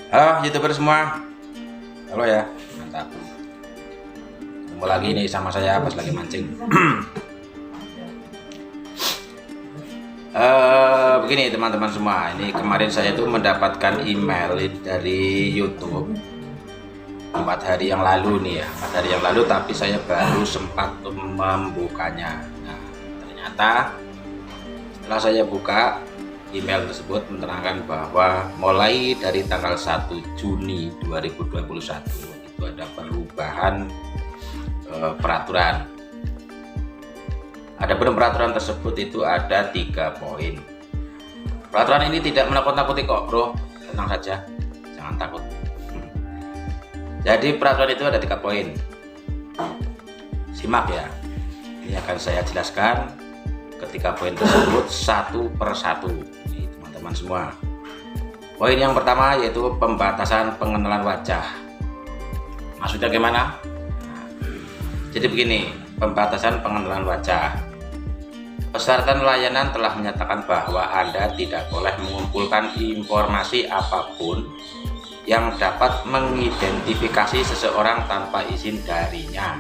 Halo YouTuber semua, halo ya, mantap. Ketemu lagi nih sama saya pas lagi mancing. Begini teman-teman semua, ini kemarin saya tuh mendapatkan email dari YouTube 4 hari yang lalu nih ya, 4 hari yang lalu, tapi saya baru sempat membukanya. Nah, ternyata setelah saya buka, email tersebut menerangkan bahwa mulai dari tanggal 1 Juni 2021 itu ada perubahan peraturan. Adapun peraturan tersebut itu ada 3 poin. Peraturan ini tidak menakut-nakuti kok, bro. Tenang saja, jangan takut. Jadi peraturan itu ada 3 poin. Simak ya. Ini akan saya jelaskan ketiga poin tersebut satu persatu. Nih, teman-teman semua. Poin yang pertama yaitu pembatasan pengenalan wajah. Maksudnya gimana? Jadi begini, pembatasan pengenalan wajah. Peserta layanan telah menyatakan bahwa Anda tidak boleh mengumpulkan informasi apapun yang dapat mengidentifikasi seseorang tanpa izin darinya.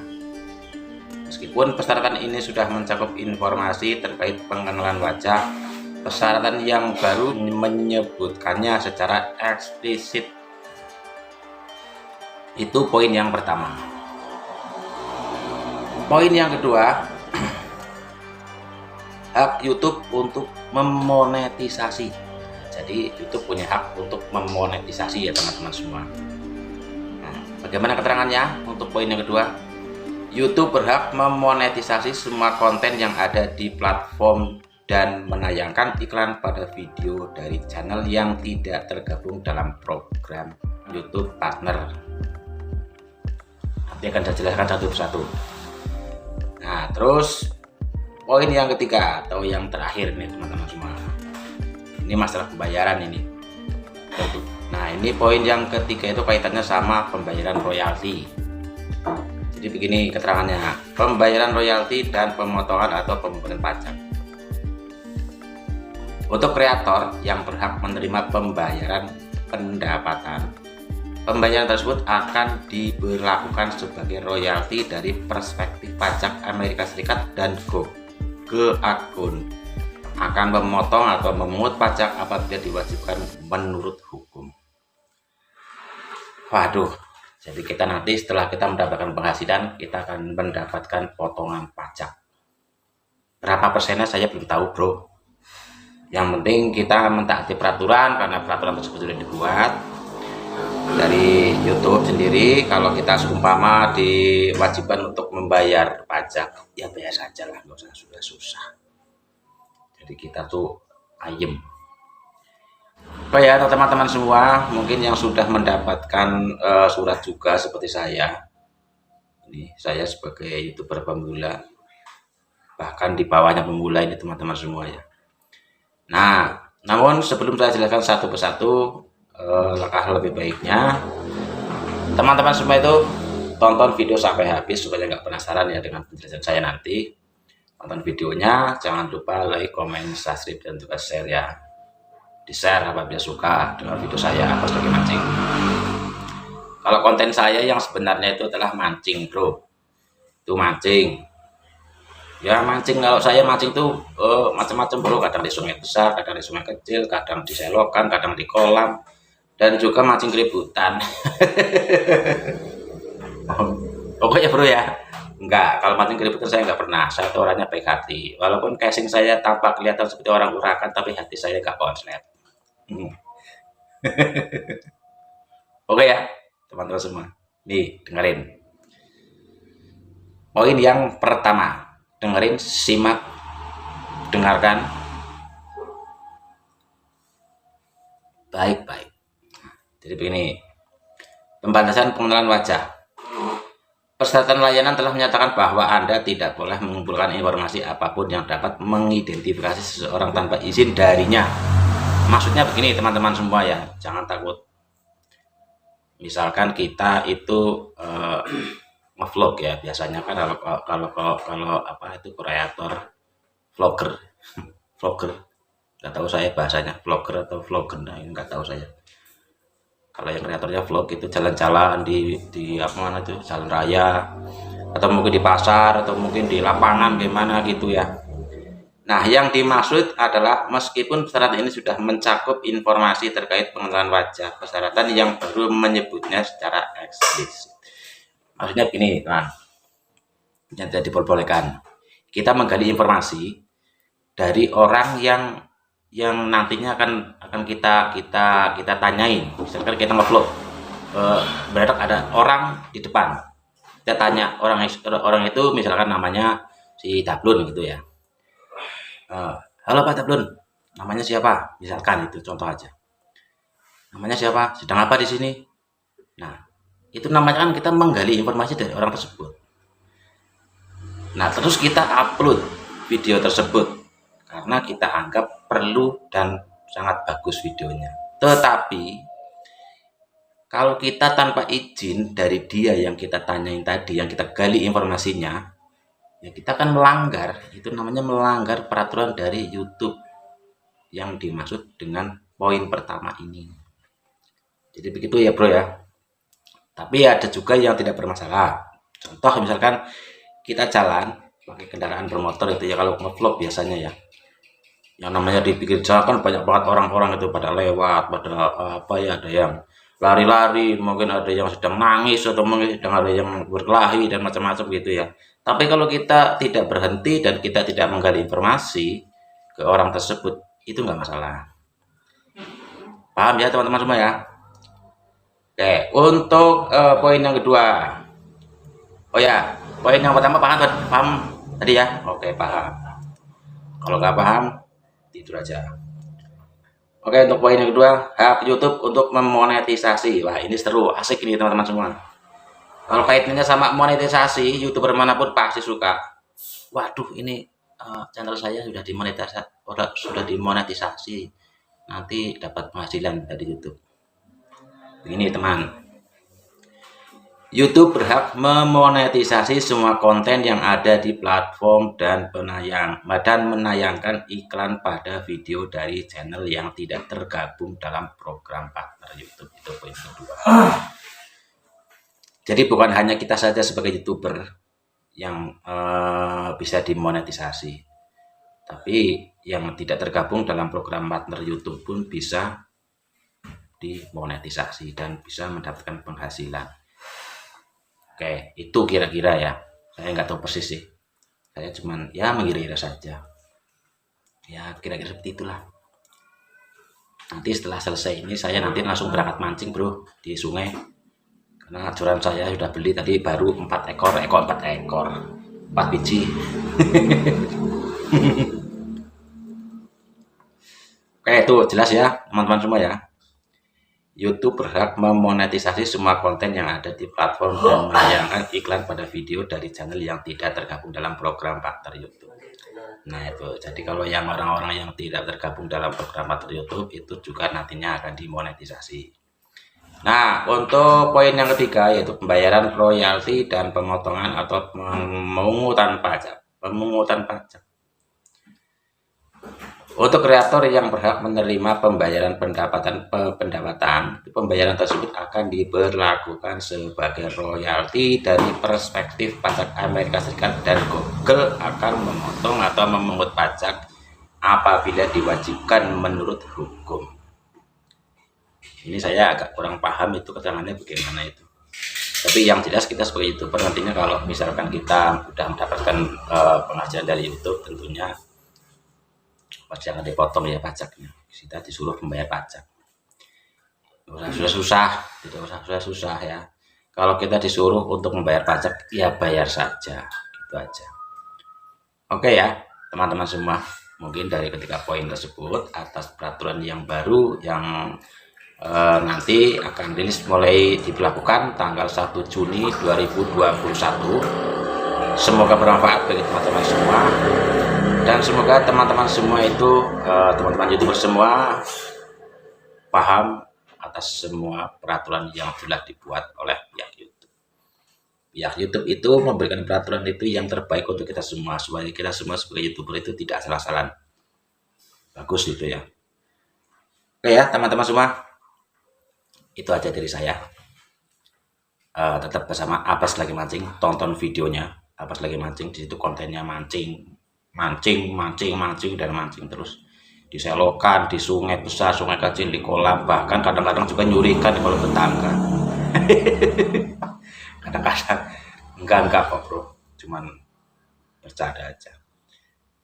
Meskipun persyaratan ini sudah mencakup informasi terkait pengenalan wajah, persyaratan yang baru menyebutkannya secara eksplisit. Itu poin yang pertama. Poin yang kedua, hak YouTube untuk memonetisasi. Jadi YouTube punya hak untuk memonetisasi ya teman-teman semua. Nah, bagaimana keterangannya untuk poin yang kedua? YouTube berhak memonetisasi semua konten yang ada di platform dan menayangkan iklan pada video dari channel yang tidak tergabung dalam program YouTube Partner. Nanti akan saya jelaskan satu persatu. Nah, terus poin yang ketiga atau yang terakhir nih teman-teman semua. Ini masalah pembayaran ini. Nah, ini poin yang ketiga itu kaitannya sama pembayaran royalti. Jadi begini keterangannya, pembayaran royalti dan pemotongan atau pembukuan pajak. Untuk kreator yang berhak menerima pembayaran pendapatan, pembayaran tersebut akan diberlakukan sebagai royalti dari perspektif pajak Amerika Serikat dan Google akun akan memotong atau memungut pajak apabila diwajibkan menurut hukum. Waduh. Jadi kita nanti setelah kita mendapatkan penghasilan, kita akan mendapatkan potongan pajak. Berapa persennya saya belum tahu, bro. Yang penting kita mentaati peraturan, karena peraturan tersebut sudah dibuat dari YouTube sendiri. Kalau kita seumpama diwajibkan untuk membayar pajak, ya bayar saja lah, nggak usah susah-susah. Jadi kita tuh ayem. Oke ya teman-teman semua, mungkin yang sudah mendapatkan surat juga seperti saya. Ini saya sebagai YouTuber pemula, bahkan di bawahnya pemula ini teman-teman semua ya. Nah, namun sebelum saya jelaskan satu persatu langkah lebih baiknya, teman-teman semua itu tonton video sampai habis supaya nggak penasaran ya dengan penjelasan saya nanti. Tonton videonya, jangan lupa like, comment, subscribe, dan juga share ya. Di-share apabila suka dengan video saya pas lagi mancing. Kalau konten saya yang sebenarnya itu adalah mancing, bro. Itu mancing. Ya mancing, kalau saya mancing tuh macam-macam, bro. Kadang di sungai besar, kadang di sungai kecil, kadang di selokan, kadang di kolam, dan juga mancing keributan. Pokoknya bro ya, enggak, kalau mancing keributan saya nggak pernah. Saya tuh orangnya baik hati. Walaupun casing saya tampak kelihatan seperti orang urakan, tapi hati saya nggak konslet. Oke ya teman-teman semua, nih dengerin poin yang pertama, dengerin, simak, dengarkan baik-baik. Jadi begini, pembatasan pengenalan wajah. Peserta layanan telah menyatakan bahwa Anda tidak boleh mengumpulkan informasi apapun yang dapat mengidentifikasi seseorang tanpa izin darinya. Maksudnya begini teman-teman semua ya, jangan takut. Misalkan kita itu ngevlog ya, biasanya kan kalau apa itu kreator vlogger vlogger, nggak tahu saya bahasanya vlogger atau vlogger, nah ini nggak tahu saya. Kalau yang kreatornya vlog itu jalan-jalan di apa mana itu, jalan raya, atau mungkin di pasar, atau mungkin di lapangan gimana gitu ya. Nah, yang dimaksud adalah meskipun persyaratan ini sudah mencakup informasi terkait pengenalan wajah, persyaratan yang baru menyebutnya secara eksplisit. Maksudnya begini, kan, yang tidak diperbolehkan. Kita menggali informasi dari orang yang nantinya akan kita tanyain. Misalkan kita ngevlog, berarti ada orang di depan. Kita tanya orang itu, misalkan namanya si Dablon gitu ya. Halo Pak Tablon, namanya siapa? Misalkan itu contoh aja. Namanya siapa? Sedang apa di sini? Nah, itu namanya kan kita menggali informasi dari orang tersebut. Nah, terus kita upload video tersebut karena kita anggap perlu dan sangat bagus videonya. Tetapi kalau kita tanpa izin dari dia yang kita tanyain tadi, yang kita gali informasinya, ya kita akan melanggar. Itu namanya melanggar peraturan dari YouTube yang dimaksud dengan poin pertama ini. Jadi begitu ya bro ya. Tapi ada juga yang tidak bermasalah. Contoh misalkan kita jalan pakai kendaraan bermotor itu ya, kalau ngevlog biasanya ya, yang namanya di pinggir jalan kan banyak banget orang-orang itu pada lewat, pada apa ya, ada yang lari-lari, mungkin ada yang sedang nangis, atau mungkin sedang ada yang berkelahi dan macam-macam gitu ya. Tapi kalau kita tidak berhenti dan kita tidak menggali informasi ke orang tersebut, itu nggak masalah. Paham ya teman-teman semua ya? Oke, untuk poin yang kedua. Oh ya, poin yang pertama paham tadi ya? Oke, paham. Kalau nggak paham, tidur aja. Oke, untuk poin yang kedua, hak YouTube untuk memonetisasi. Wah, ini seru, asik ini teman-teman semua. Kalau kaitannya sama monetisasi, YouTuber manapun pasti suka. Waduh, ini channel saya sudah dimonetisasi. Nanti dapat penghasilan dari YouTube. Begini teman, YouTube berhak memonetisasi semua konten yang ada di platform dan menayangkan iklan pada video dari channel yang tidak tergabung dalam program partner YouTube. Itu poin kedua. Jadi bukan hanya kita saja sebagai YouTuber yang bisa dimonetisasi, tapi yang tidak tergabung dalam program partner YouTube pun bisa dimonetisasi dan bisa mendapatkan penghasilan. Oke, itu kira-kira ya. Saya nggak tahu persis sih. Saya cuman ya mengira-ngira saja. Ya kira-kira seperti itulah. Nanti setelah selesai ini saya nanti langsung berangkat mancing bro di sungai. Karena acuran saya sudah beli tadi baru 4 ekor, 4 biji. Oke, itu jelas ya teman-teman semua ya. YouTube berhak memonetisasi semua konten yang ada di platform dan menayangkan iklan pada video dari channel yang tidak tergabung dalam program partner YouTube. Nah itu, jadi kalau yang orang-orang yang tidak tergabung dalam program partner YouTube itu juga nantinya akan dimonetisasi. Nah, untuk poin yang ketiga yaitu pembayaran royalti dan pemotongan atau pemungutan pajak. Untuk kreator yang berhak menerima pembayaran pendapatan, pembayaran tersebut akan diberlakukan sebagai royalti dari perspektif pajak Amerika Serikat, dan Google akan memotong atau memungut pajak apabila diwajibkan menurut hukum. Ini saya agak kurang paham itu keterangannya bagaimana itu. Tapi yang jelas kita sebagai YouTuber nantinya kalau misalkan kita sudah mendapatkan penghasilan dari YouTube, tentunya jangan dipotong ya pajaknya. Kita disuruh membayar pajak. Sudah susah ya. Kalau kita disuruh untuk membayar pajak, ya bayar saja, gitu aja. Oke ya, teman-teman semua. Mungkin dari ketiga poin tersebut atas peraturan yang baru yang nanti akan rilis mulai diberlakukan tanggal 1 Juni 2021. Semoga bermanfaat bagi teman-teman semua. Dan semoga teman-teman semua itu, teman-teman YouTuber semua paham atas semua peraturan yang telah dibuat oleh pihak YouTube. Pihak YouTube itu memberikan peraturan itu yang terbaik untuk kita semua, supaya kita semua sebagai YouTuber itu tidak salah-salah. Bagus gitu ya. Oke ya teman-teman semua. Itu aja dari saya. Tetap bersama Abbas Lagi Mancing, tonton videonya Abbas Lagi Mancing. Di situ kontennya mancing, mancing, mancing, mancing, dan mancing terus di selokan, di sungai besar, sungai kecil, di kolam, bahkan kadang-kadang juga nyurikan di kolam tetangga. Kadang-kadang enggak kok bro, cuman bercanda aja.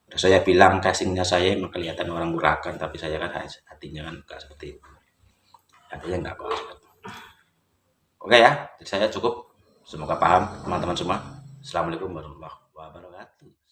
Udah saya bilang casingnya saya emang kelihatan orang murakan, tapi saya kan hatinya kan enggak seperti itu, hatinya enggak kok. Oke ya, dari saya cukup, semoga paham teman-teman semua. Assalamualaikum warahmatullahi wabarakatuh.